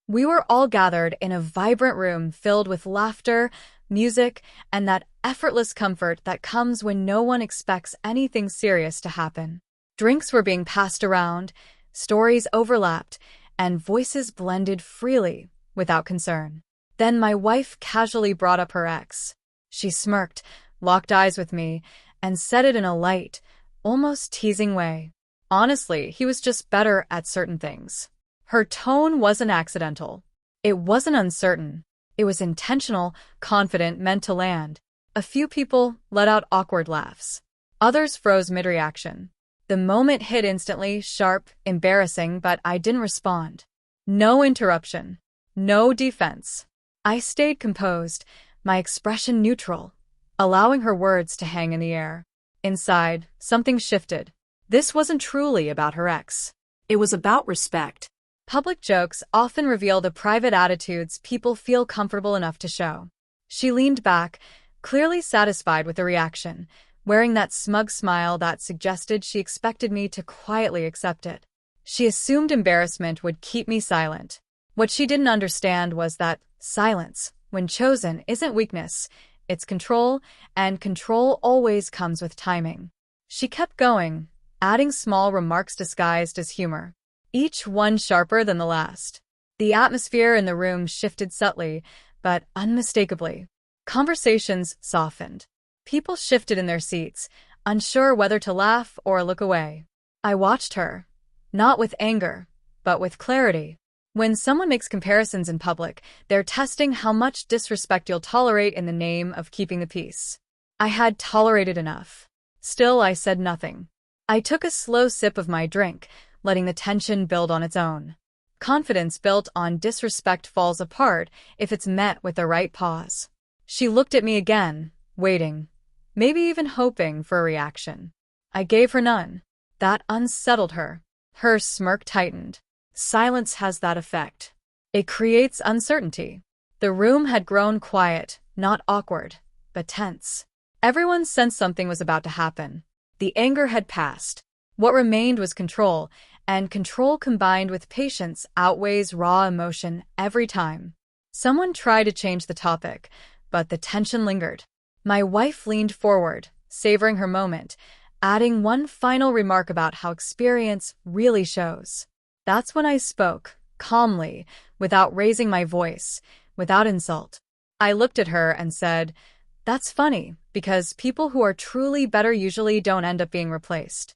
We were all gathered in a vibrant room filled with laughter, music, and that effortless comfort that comes when no one expects anything serious to happen. Drinks were being passed around, stories overlapped, and voices blended freely, without concern. Then my wife casually brought up her ex. She smirked, locked eyes with me, and said it in a light, almost teasing way. Honestly, he was just better at certain things. Her tone wasn't accidental. It wasn't uncertain. It was intentional, confident, meant to land. A few people let out awkward laughs. Others froze mid-reaction. The moment hit instantly, sharp, embarrassing, but I didn't respond. No interruption. No defense. I stayed composed, my expression neutral, allowing her words to hang in the air. Inside, something shifted. This wasn't truly about her ex. It was about respect. Public jokes often reveal the private attitudes people feel comfortable enough to show. She leaned back, clearly satisfied with the reaction, wearing that smug smile that suggested she expected me to quietly accept it. She assumed embarrassment would keep me silent. What she didn't understand was that silence, when chosen, isn't weakness, it's control, and control always comes with timing. She kept going, adding small remarks disguised as humor, each one sharper than the last. The atmosphere in the room shifted subtly, but unmistakably. Conversations softened. People shifted in their seats, unsure whether to laugh or look away. I watched her, not with anger, but with clarity. When someone makes comparisons in public, they're testing how much disrespect you'll tolerate in the name of keeping the peace. I had tolerated enough. Still, I said nothing. I took a slow sip of my drink, letting the tension build on its own. Confidence built on disrespect falls apart if it's met with the right pause. She looked at me again, waiting, maybe even hoping for a reaction. I gave her none. That unsettled her. Her smirk tightened. Silence has that effect. It creates uncertainty. The room had grown quiet, not awkward, but tense. Everyone sensed something was about to happen. The anger had passed. What remained was control, and control combined with patience outweighs raw emotion every time. Someone tried to change the topic, but the tension lingered. My wife leaned forward, savoring her moment, adding one final remark about how experience really shows. That's when I spoke, calmly, without raising my voice, without insult. I looked at her and said, "That's funny, because people who are truly better usually don't end up being replaced."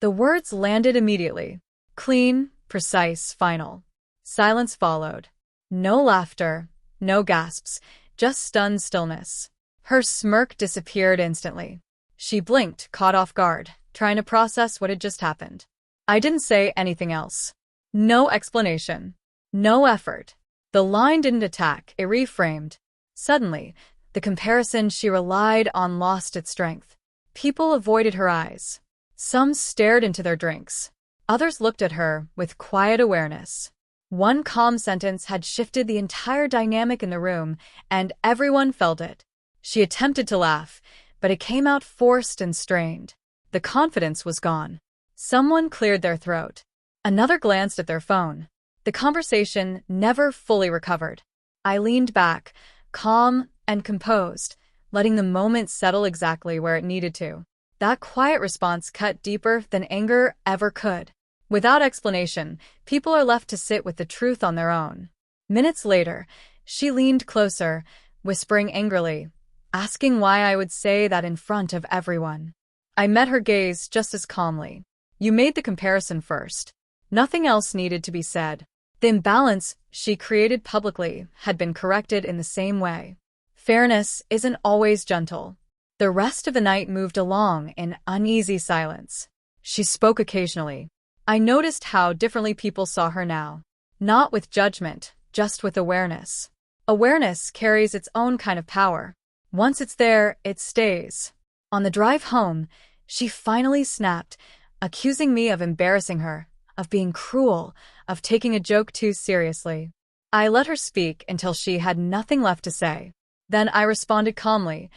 The words landed immediately. Clean, precise, final. Silence followed. No laughter, no gasps, just stunned stillness. Her smirk disappeared instantly. She blinked, caught off guard, trying to process what had just happened. I didn't say anything else. No explanation. No effort. The line didn't attack, it reframed. Suddenly, the comparison she relied on lost its strength. People avoided her eyes. Some stared into their drinks. Others looked at her with quiet awareness. One calm sentence had shifted the entire dynamic in the room, and everyone felt it. She attempted to laugh, but it came out forced and strained. The confidence was gone. Someone cleared their throat. Another glanced at their phone. The conversation never fully recovered. I leaned back, calm and composed, letting the moment settle exactly where it needed to. That quiet response cut deeper than anger ever could. Without explanation, people are left to sit with the truth on their own. Minutes later, she leaned closer, whispering angrily, asking why I would say that in front of everyone. I met her gaze just as calmly. You made the comparison first. Nothing else needed to be said. The imbalance she created publicly had been corrected in the same way. Fairness isn't always gentle. The rest of the night moved along in uneasy silence. She spoke occasionally. I noticed how differently people saw her now. Not with judgment, just with awareness. Awareness carries its own kind of power. Once it's there, it stays. On the drive home, she finally snapped, accusing me of embarrassing her, of being cruel, of taking a joke too seriously. I let her speak until she had nothing left to say. Then I responded calmly,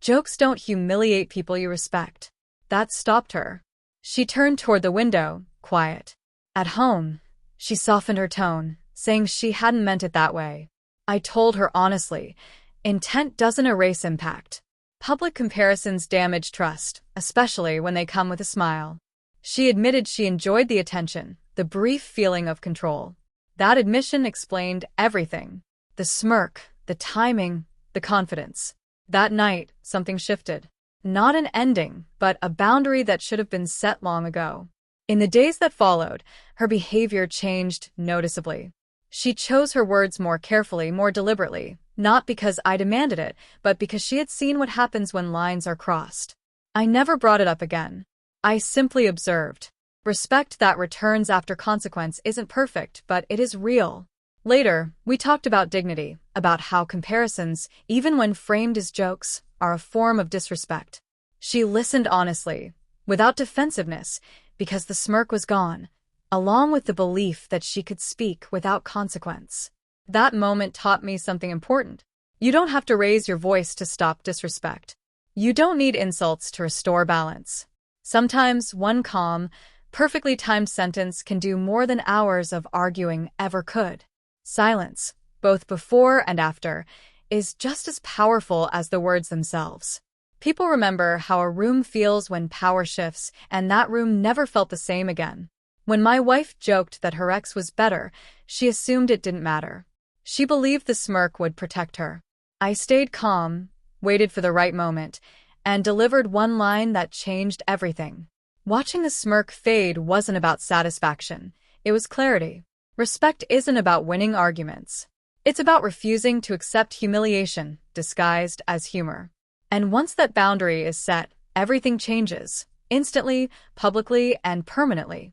"Jokes don't humiliate people you respect." That stopped her. She turned toward the window, quiet. At home, she softened her tone, saying she hadn't meant it that way. I told her honestly, intent doesn't erase impact. Public comparisons damage trust, especially when they come with a smile. She admitted she enjoyed the attention, the brief feeling of control. That admission explained everything. The smirk, the timing, the confidence. That night, something shifted. Not an ending, but a boundary that should have been set long ago. In the days that followed, her behavior changed noticeably. She chose her words more carefully, more deliberately, not because I demanded it, but because she had seen what happens when lines are crossed. I never brought it up again. I simply observed. Respect that returns after consequence isn't perfect, but it is real. Later, we talked about dignity, about how comparisons, even when framed as jokes, are a form of disrespect. She listened honestly, without defensiveness, because the smirk was gone, along with the belief that she could speak without consequence. That moment taught me something important. You don't have to raise your voice to stop disrespect. You don't need insults to restore balance. Sometimes one calm, perfectly timed sentence can do more than hours of arguing ever could. Silence, both before and after, is just as powerful as the words themselves. People remember how a room feels when power shifts, and that room never felt the same again. When my wife joked that her ex was better, she assumed it didn't matter. She believed the smirk would protect her. I stayed calm, waited for the right moment, and delivered one line that changed everything. Watching the smirk fade wasn't about satisfaction. It was clarity. Respect isn't about winning arguments. It's about refusing to accept humiliation disguised as humor. And once that boundary is set, everything changes, instantly, publicly, and permanently.